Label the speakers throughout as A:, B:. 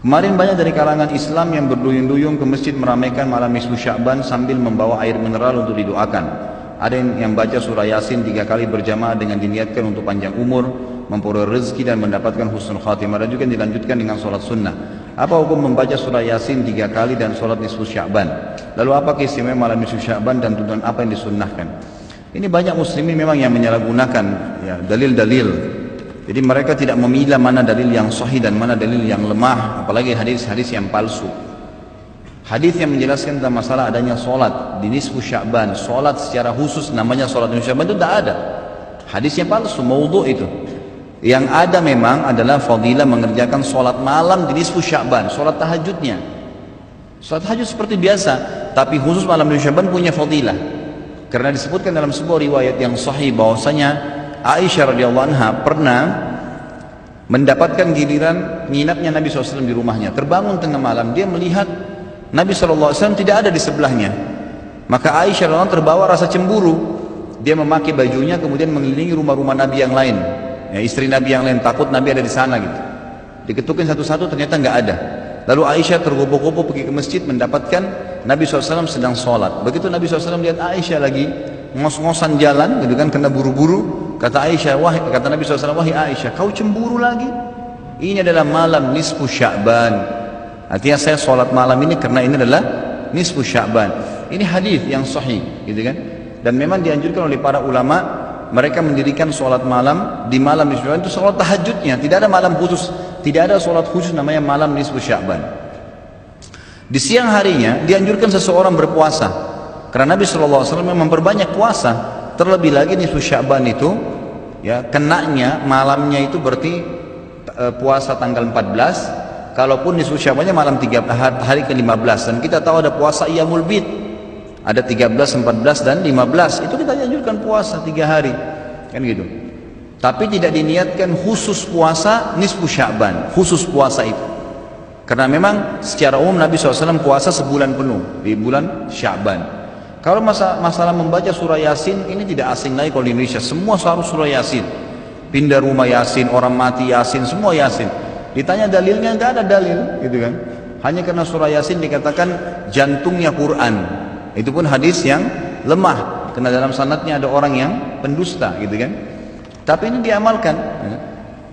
A: Kemarin banyak dari kalangan Islam yang berduyun-duyun ke masjid meramaikan malam nisfu Sya'ban sambil membawa air mineral untuk didoakan. Ada yang baca surah Yasin 3 kali berjamaah dengan diniatkan untuk panjang umur, memperoleh rezeki dan mendapatkan husnul khatimah. Dan juga dilanjutkan dengan sholat sunnah. Apa hukum membaca surah Yasin 3 kali dan sholat nisfu Sya'ban? Lalu apa keistimewaan malam nisfu Sya'ban dan tuntunan apa yang disunnahkan? Ini banyak muslimin memang yang menyalahgunakan ya, dalil-dalil. Jadi mereka tidak memilah mana dalil yang sahih dan mana dalil yang lemah, apalagi hadis-hadis yang palsu. Hadis yang menjelaskan tentang masalah adanya solat di nisfu Sya'ban, solat secara khusus namanya solat nisfu Sya'ban itu tidak ada. Hadisnya palsu, maudhu itu. Yang ada memang adalah fadilah mengerjakan solat malam di nisfu Sya'ban, solat tahajudnya. Solat tahajud seperti biasa, tapi khusus malam nisfu Sya'ban punya fadilah. Karena disebutkan dalam sebuah riwayat yang sahih bahwasanya Aisyah radhiyallahu anha pernah mendapatkan giliran nginapnya Nabi SAW di rumahnya. Terbangun tengah malam, dia melihat Nabi SAW tidak ada di sebelahnya. Maka Aisyah radhiyallahu anha terbawa rasa cemburu. Dia memakai bajunya kemudian mengelilingi rumah-rumah Nabi yang lain, ya, istri Nabi yang lain, takut Nabi ada di sana gitu. Diketukin satu-satu, ternyata nggak ada. Lalu Aisyah tergopoh-gopoh pergi ke masjid mendapatkan Nabi SAW sedang sholat. Begitu Nabi SAW lihat Aisyah lagi ngos-ngosan jalan gitu kan, kena buru-buru. Kata Aisyah, kata Nabi SAW, wahai Aisyah, kau cemburu lagi? Ini adalah malam nisfu Sya'ban. Artinya saya sholat malam ini karena ini adalah nisfu Sya'ban. Ini hadis yang sahih, gitu kan? Dan memang dianjurkan oleh para ulama, mereka mendirikan sholat malam di malam nisfu Sya'ban itu sholat tahajudnya. Tidak ada malam khusus, tidak ada sholat khusus namanya malam nisfu Sya'ban. Di siang harinya dianjurkan seseorang berpuasa, karena Nabi SAW memperbanyak puasa. Terlebih lagi nisfu Sya'ban itu ya kenanya malamnya itu berarti puasa tanggal 14. Kalaupun nisfu Sya'bannya malam hari ke-15, dan kita tahu ada puasa Iyamul Bid, ada 13, 14 dan 15. Itu kita anjurkan puasa 3 hari kan gitu. Tapi tidak diniatkan khusus puasa nisfu Sya'ban, khusus puasa itu. Karena memang secara umum Nabi SAW puasa sebulan penuh di bulan Sya'ban. Kalau masalah membaca surah Yasin, ini tidak asing lagi kalau di Indonesia. Semua harus surah Yasin. Pindah rumah Yasin, orang mati Yasin, semua Yasin. Ditanya dalilnya, nggak ada dalil, gitu kan? Hanya karena surah Yasin dikatakan jantungnya Quran. Itu pun hadis yang lemah, karena dalam sanadnya ada orang yang pendusta, gitu kan? Tapi ini diamalkan.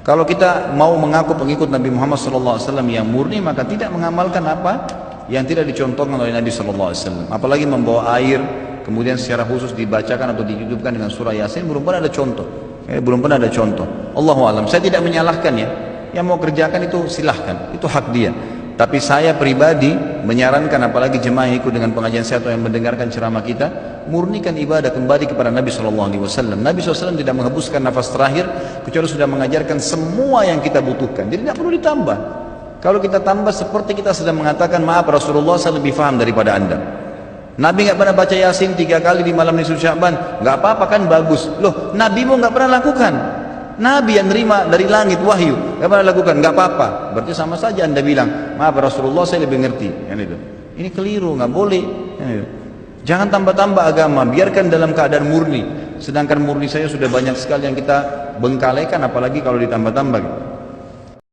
A: Kalau kita mau mengaku pengikut Nabi Muhammad SAW yang murni, maka tidak mengamalkan apa yang tidak dicontohkan oleh Nabi SAW. Apalagi membawa air kemudian secara khusus dibacakan atau dihidupkan dengan surah Yasin, belum pernah ada contoh. Belum pernah ada contoh. Allahu a'lam. Saya tidak menyalahkan ya, yang mau kerjakan itu silahkan, itu hak dia. Tapi saya pribadi menyarankan, apalagi jemaah yang ikut dengan pengajian saya atau yang mendengarkan ceramah kita, murnikan ibadah kembali kepada Nabi SAW. Nabi SAW tidak menghembuskan nafas terakhir kecuali sudah mengajarkan semua yang kita butuhkan. Jadi tidak perlu ditambah. Kalau kita tambah seperti kita sedang mengatakan, maaf Rasulullah, saya lebih faham daripada anda. Nabi nggak pernah baca Yasin 3 kali di malam nisfu Sya'ban, nggak apa-apa kan, bagus. Loh, Nabi mu nggak pernah lakukan. Nabi yang nerima dari langit wahyu nggak pernah lakukan, nggak apa-apa. Berarti sama saja anda bilang, maaf Rasulullah, saya lebih ngerti. Ini keliru, nggak boleh. Jangan tambah-tambah agama, biarkan dalam keadaan murni. Sedangkan murni saya sudah banyak sekali yang kita bengkalekan, apalagi kalau ditambah-tambah.